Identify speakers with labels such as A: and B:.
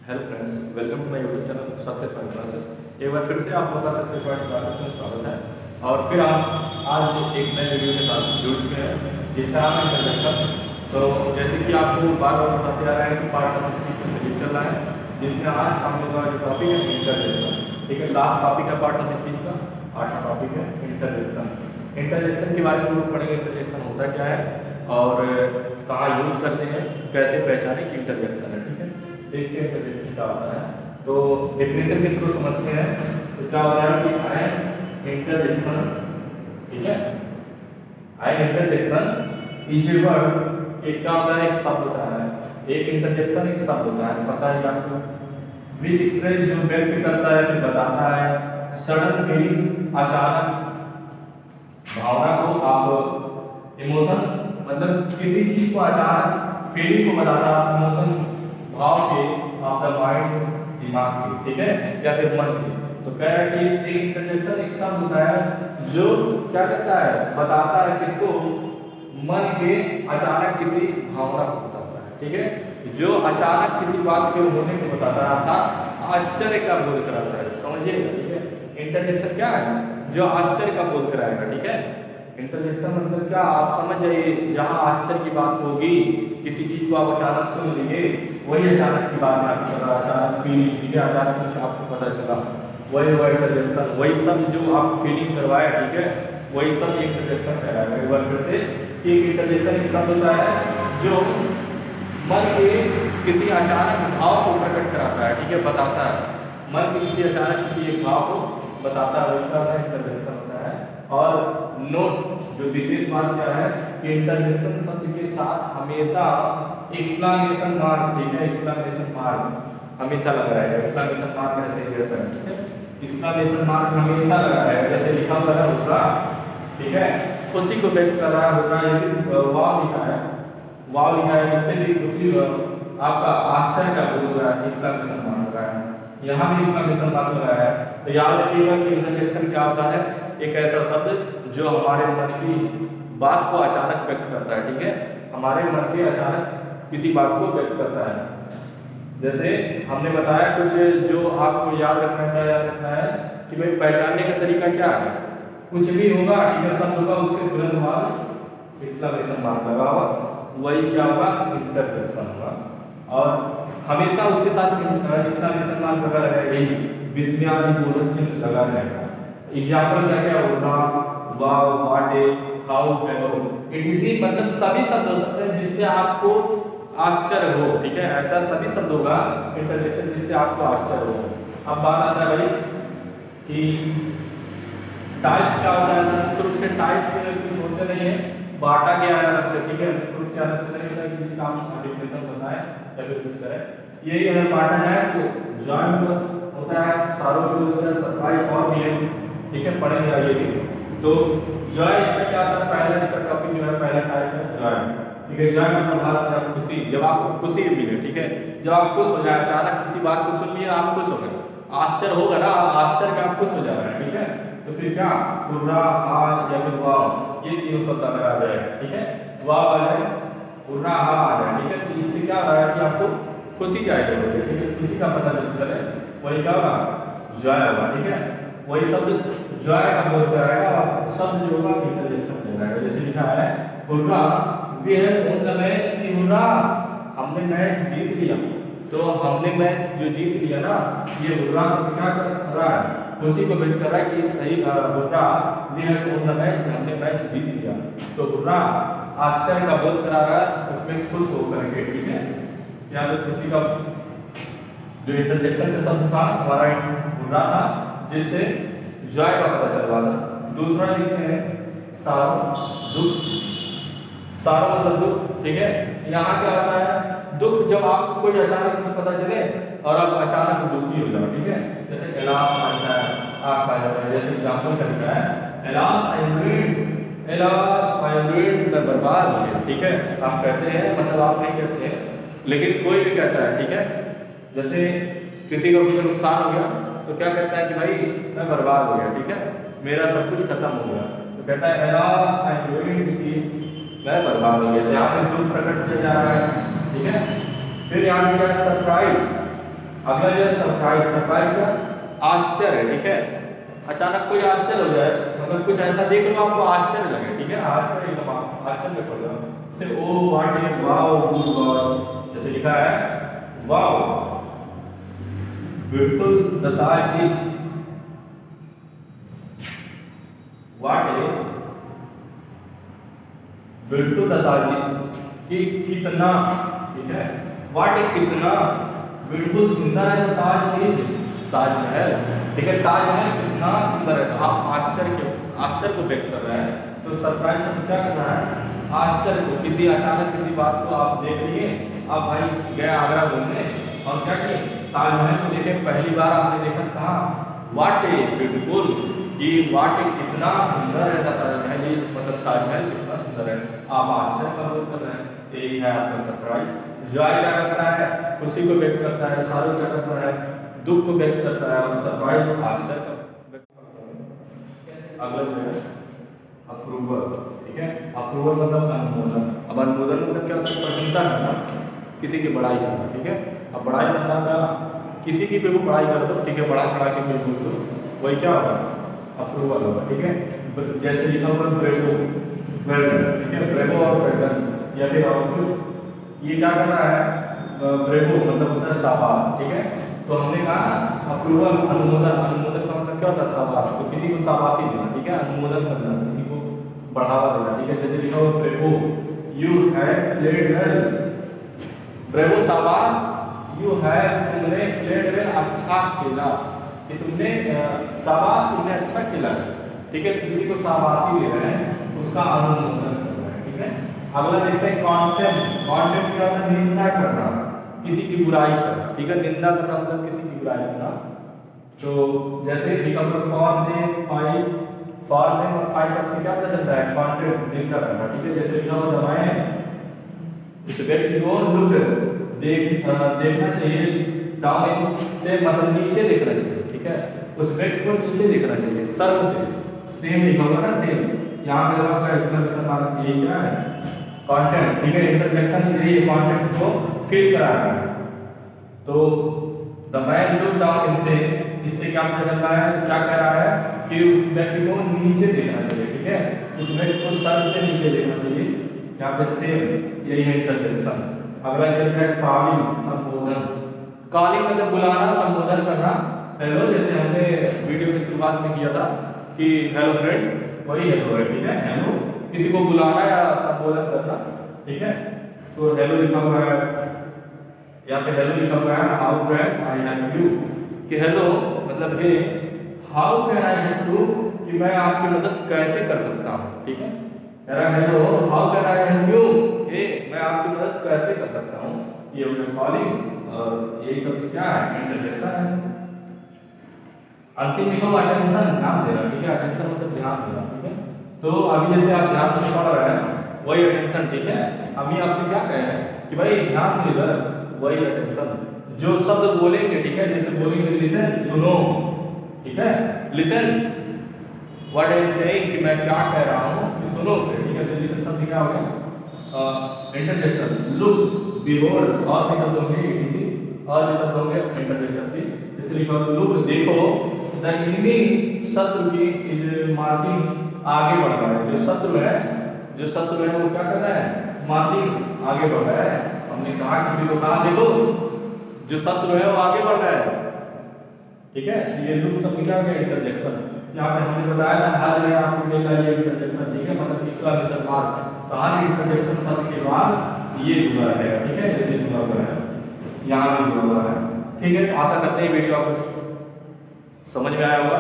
A: Hello friends, welcome to my YouTube channel Success Point Classes. एक बार फिर से आप लोगों का सक्सेस पॉइंट क्लासेस में स्वागत है। और फिर आप आज एक नए वीडियो के साथ जुड़ चुके हैं जिसका नाम है इंट्रोडक्शन। तो जैसे कि आपको बार बार बताते आ रहे हैं कि पार्ट वन में सीरीज चल रहा है, जिसमें आज हम लोग का जो टॉपिक है इंटरजेक्शन। ठीक है, लास्ट टॉपिक है पार्ट वन स्पीच का, आज का टॉपिक है इंटरजेक्शन। इंटरजेक्शन के बारे में हम लोग पढ़ेंगे, इंटरजेक्शन होता क्या है और कहाँ यूज करते हैं, कैसे पहचाने कि इंटरजेक्शन है। ठीक है, देखते हैं इंटरजेक्शन क्या होता है। तो डेफिनेशन के थ्रू समझते हैं। तो क्या होता है कि आयन इंटरजेक्शन, ठीक है, ion interjection is a word. एक क्या होता है, एक शब्द होता है, एक इंटरजेक्शन एक शब्द होता है, पता है आपको। विच एक्सप्रेस जो व्यक्त करता है, फिर बताता है सडन फीलिंग, अचानक भावना को, आप इमोशन मतलब किसी चीज को अचानक फीलिंग को बताता है, इमोशन भाव के, आपका माइंड दिमाग के, ठीक है, या फिर मन के। तो कह रहा है कि एक इंटरजेक्शन एक शब्द होता है जो क्या करता है, बताता है किसको, मन के अचानक किसी भावना को बताता है। ठीक है, जो अचानक किसी बात के होने को बताता है, अर्थात आश्चर्य का बोध कराता है, समझिए। ठीक है, इंटरजेक्शन क्या है, जो आश्चर्य का बोध कराएगा। ठीक है, इंटरजेक्शन मतलब क्या, आप समझ जाइए, जहां आश्चर्य की बात होगी, किसी चीज को आप अचानक सुन लिए, वही अचानक की बात आपको चला, अचानक फीलिंग, ठीक है, अचानक कुछ आपको पता चला, वही इंटरजेक्शन, वही सब जो आप फीलिंग करवाए, ठीक है, वही सब इंटरजेक्शन कहलाएगा। एक बार फिर से, एक इंटरजेक्शन एक शब्द होता है जो मन के किसी अचानक भाव को प्रकट कराता है, ठीक है, बताता है, मन के किसी अचानक किसी एक भाव को बताता है, वही का इंटरजेक्शन होता है। और नोट जो विशेष बात क्या है कि इंटरजेक्शन शब्द के साथ हमेशा एक्सक्लेमेशन मार्क, ठीक है, एक्सक्लेमेशन मार्क हमेशा लगा रहेगा। एक्सक्लेमेशन मार्क ऐसे ही रहता है, ठीक है, एक्सक्लेमेशन मार्क हमेशा लगा रहेगा, जैसे लिखा हुआ है होगा, ठीक है, खुशी को व्यक्त कर रहा होगा, ये भी वाव लिखा है, वाव लिखा है, इससे भी खुशी आपका आश्चर्य का बोध हो रहा है, एक्सक्लेमेशन मार्क लगा है, यहाँ भी एक्सक्लेमेशन मार्क लगा है। तो याद रखिएगा कि इंटरजेक्शन क्या होता है, एक ऐसा शब्द जो हमारे मन की बात को अचानक व्यक्त करता है। ठीक है, हमारे मन के अचानक किसी बात को व्यक्त करता है। जैसे हमने बताया कुछ जो आपको याद रखना है, याद रखना है कि भाई पहचानने का तरीका क्या है, कुछ भी होगा, ठीक है, शब्द होगा, उसके तुरंत बाद एक्सक्लेमेशन मार्क लगा होगा, वही क्या होगा, इंटरजेक्शन होगा। और हमेशा उसके साथ एक्सक्लेमेशन मार्क लगा रहेगा, यही विस्मयादिबोधक चिन्ह लगा रहेगा। एग्जाम्पल क्या क्या होगा, वाव, व्हाट, हाउ, हेलो, इटीसी, मतलब सभी शब्द हो सकते हैं जिससे आपको आश्चर्य हो। ठीक है, ऐसा सभी शब्द होगा इंटरजेक्शन जिससे आपको आश्चर्य हो। अब बात आता है भाई कि टाइप्स क्या होता है, मुख्य रूप से टाइप्स कुछ होते नहीं है, बांटा गया है अलग से। ठीक है, मुख्य रूप से अलग से नहीं होता है कि जिसका हम डिफिनेशन बताएं या फिर कुछ करें, यही अगर बांटा है तो जॉइंट होता है, सारों के होता है, सरप्राइज और भी है, ठीक है, पढ़ेंगे ये भी। तो जॉय इसका क्या होता है, पहला इसका टॉपिक जो है, पहला टाइप है जॉय। ठीक है, जॉय मतलब भारत से आप खुशी, जब आपको खुशी मिले, ठीक है, जब आप खुश हो जाए, अचानक किसी बात को सुन लिया, आप खुश हो गए, आश्चर्य होगा ना, आश्चर्य का आप खुश हो जा रहे हैं। ठीक है, तो फिर क्या, हुर्रा, हा या फिर वाव, ये तीनों शब्द अगर आ जाए, ठीक है, वाव आ जाए, हुर्रा, हा आ जाए, ठीक है, तो इससे क्या हो रहा है कि आपको खुशी जाएगी, ठीक है, खुशी का पता जब चले, वही क्या होगा, जॉय होगा। ठीक है, वही शब्द जॉय का बोध कराएगा, और शब्द जो होगा इंटरजेक्शन हो जाएगा। जैसे लिखा है hurrah, we have won the match, की हुर्रा, हमने मैच जीत लिया। तो हमने मैच जो जीत लिया ना, ये हुर्रा शब्द क्या कर रहा है, खुशी को व्यक्त कर रहा है कि सही hurrah, we have won the match, हमने मैच जीत लिया। तो हुर्रा आश्चर्य का बोध करा रहा है, उसमें खुश होकर के। ठीक है, यहाँ पे खुशी का जो इंटरजेक्शन का शब्द था हमारा हुर्रा था, जिससे जॉय का पता चल रहा था। दूसरा लिखते हैं सारो, दुख, सारो मतलब दुख। ठीक है, यहाँ क्या होता है, दुख जब आपको कोई अचानक कुछ पता चले और आप अचानक दुखी हो जाओ। ठीक है, जैसे एलास आता है, आग आ जाता है, जैसे एग्जाम्पल का लिखा है, alas I am ruined, alas I am ruined, मैं बर्बाद हो गया। ठीक है, आप कहते हैं, मतलब आप नहीं कहते हैं, लेकिन कोई भी कहता है। ठीक है, जैसे किसी का कुछ नुकसान हो गया तो क्या कहता है कि भाई मैं बर्बाद हो गया, ठीक है, मेरा सब कुछ खत्म हो गया, तो कहता है एलास आई एम रुइन्ड, कि मैं बर्बाद हो गया। यहाँ पे दुख प्रकट किया जा रहा है। ठीक है, फिर यहाँ पे क्या है, सरप्राइज, अगला जो है सरप्राइज। सरप्राइज का आश्चर्य, ठीक है, अचानक कोई आश्चर्य हो जाए, मतलब कुछ ऐसा देख लो आपको आश्चर्य लगे, ठीक है, आश्चर्य एकदम आश्चर्य पड़ जाओ। जैसे oh what is, wow, good God, जैसे लिखा है wow beautiful the Taj is, what is beautiful the Taj is, कि कितना, ठीक है, व्हाट इज कितना ब्यूटीफुल सुंदर है द ताज इज, ताजमहल, ठीक है, ताजमहल कितना सुंदर है। तो आप आश्चर्य को व्यक्त कर रहे हैं। तो सरप्राइज से क्या करना है, आश्चर्य को, किसी अचानक किसी बात को आप देख लिए, आप भाई गए आगरा घूमने और क्या किए, ताजमहल को देखे, पहली बार आपने देखा, कहा व्हाट इज ब्यूटीफुल, कि व्हाट इज कितना सुंदर है ताजमहल, मतलब ताजमहल कितना सुंदर है, आप आश्चर्य का बोध कर रहे हैं। यही है आपका सरप्राइज। जॉय क्या करता है, खुशी को व्यक्त करता है, सारू क्या करता है, दुख को व्यक्त करता है, और सरप्राइज आश्चर्य का व्यक्त करता है। अगला जो है अप्रूवल, ठीक है, अप्रूवल मतलब अनुमोदन। अब अनुमोदन मतलब क्या होता है, प्रशंसा करना, किसी की बड़ाई करना, ठीक है। अब बड़ाई करना का किसी की भी बड़ाई कर दो, ठीक है, बड़ा चढ़ा के कोई बोल दो, वही क्या होगा, अप्रूवल होगा, ठीक है। जैसे लिखा हुआ ब्रेवो, ठीक है, ब्रेवो और ब्रेगन, या फिर और कुछ, ये क्या कर रहा है, ब्रेवो मतलब होता है शाबाश, ठीक है। तो हमने कहा अप्रूवल, अनुमोदन, अनुमोदन का मतलब क्या होता है, शाबाश, तो किसी को शाबाशी देना, ठीक है, अनुमोदन करना, किसी को बढ़ावा देना, ठीक है। जैसे लिखा हुआ bravo you have played well, bravo शाबाश, यू हैव तुमने प्लेड वेल अच्छा खेला, कि तुमने शाबाश तुमने अच्छा खेला, ठीक है, किसी को शाबाशी दे रहे हैं, उसका अनुमोदन कर रहे हैं, ठीक है। अगला देखते हैं कॉन्टेम्प्ट। कॉन्टेम्प्ट क्या होता है, निंदा करना, किसी की बुराई करना, ठीक है, निंदा करना मतलब किसी की बुराई करना। तो जैसे लिखा हुआ फॉर से फाइव, फॉर से और फाइव सबसे क्या पता चलता है, कॉन्टेम्प्ट, निंदा करना, ठीक है। जैसे लिखा हुआ दबाएं, इस व्यक्ति को लुक देखना चाहिए, डाउन से मतलब नीचे देखना चाहिए, ठीक है, उस व्यक्ति को नीचे देखना चाहिए, सर्व से, सेम लिखा होगा ना, सेम, यहाँ पे लगा हुआ एक्सक्लेमेशन मार्क, ये क्या है, कंटेंट, ठीक है, इंटरजेक्शन ये कंटेंट को फिल करा रहा है। तो द मैन लुक डाउन इनसे, इससे क्या पता चल रहा है, क्या कह रहा है कि उस व्यक्ति को नीचे देखना चाहिए, ठीक है, उस व्यक्ति को सर से नीचे देखना चाहिए, यहाँ पे सेम, यही है इंटरजेक्शन। अगला चलता है कॉलिंग, संबोधन। कॉलिंग मतलब बुलाना, संबोधन करना, हेलो, जैसे हमने वीडियो की शुरुआत में किया था कि हेलो फ्रेंड, वही हेलो है, ठीक है, हेलो, किसी को बुलाना या संबोधन करना, ठीक है। तो हेलो लिखा हुआ है, यहाँ पे हेलो लिखा हुआ है, how can I help you, कि हेलो मतलब हे, how can I help you, कि मैं आपकी मदद कैसे कर सकता हूँ, ठीक है। कह रहा है hello how can I help you, हे मैं आपकी मदद कैसे कर सकता हूँ, ये हो गया कॉलिंग, और यही सब क्या है, इंटरजेक्शन है। अंतिम लिखा हुआ अटेंशन, ध्यान देना, ठीक है, अटेंशन मतलब ध्यान देना, ठीक है। तो अभी जैसे आप ध्यान से पढ़ रहे हैं, वही अटेंशन, ठीक है। अभी आपसे क्या कहे हैं कि भाई ध्यान दो इधर, वही अटेंशन। जो शब्द बोलेंगे, ठीक है, जैसे बोलेंगे लिसन, सुनो, ठीक है, listen what I am saying, कि मैं क्या कह रहा हूँ, कि सुनो से, ठीक है। तो लिसन शब्द क्या हो गया, इंटरजेक्शन। लुक, बिहोल्ड, और भी शब्द होंगे, किसी और भी शब्द होंगे इंटरजेक्शन की, जैसे लिखा लुक, देखो, द एनिमी, शत्रु की, इज मार्चिंग, आगे बढ़ रहा है, जो शत्रु है, वो क्या कर रहा है, मार्चिंग, आगे बढ़ रहा है। हमने कहा किसी को कहा देखो, जो शत्रु है वो आगे बढ़ रहा है, ठीक है। ये लुक शब्द क्या हो गया, इंटरजेक्शन। यहाँ पे हमने बताया था हर जगह आपको मिलेगा ये इंटरजेक्शन, ठीक है, मतलब एक्सक्लेमेशन मार्क, तो हर इंटरजेक्शन शब्द के बाद ये जुड़ा रहेगा, ठीक है, जैसे जुड़ा हुआ है, यहाँ भी जुड़ा हुआ है, ठीक है। तो आशा करते हैं वीडियो आपको समझ में आया होगा।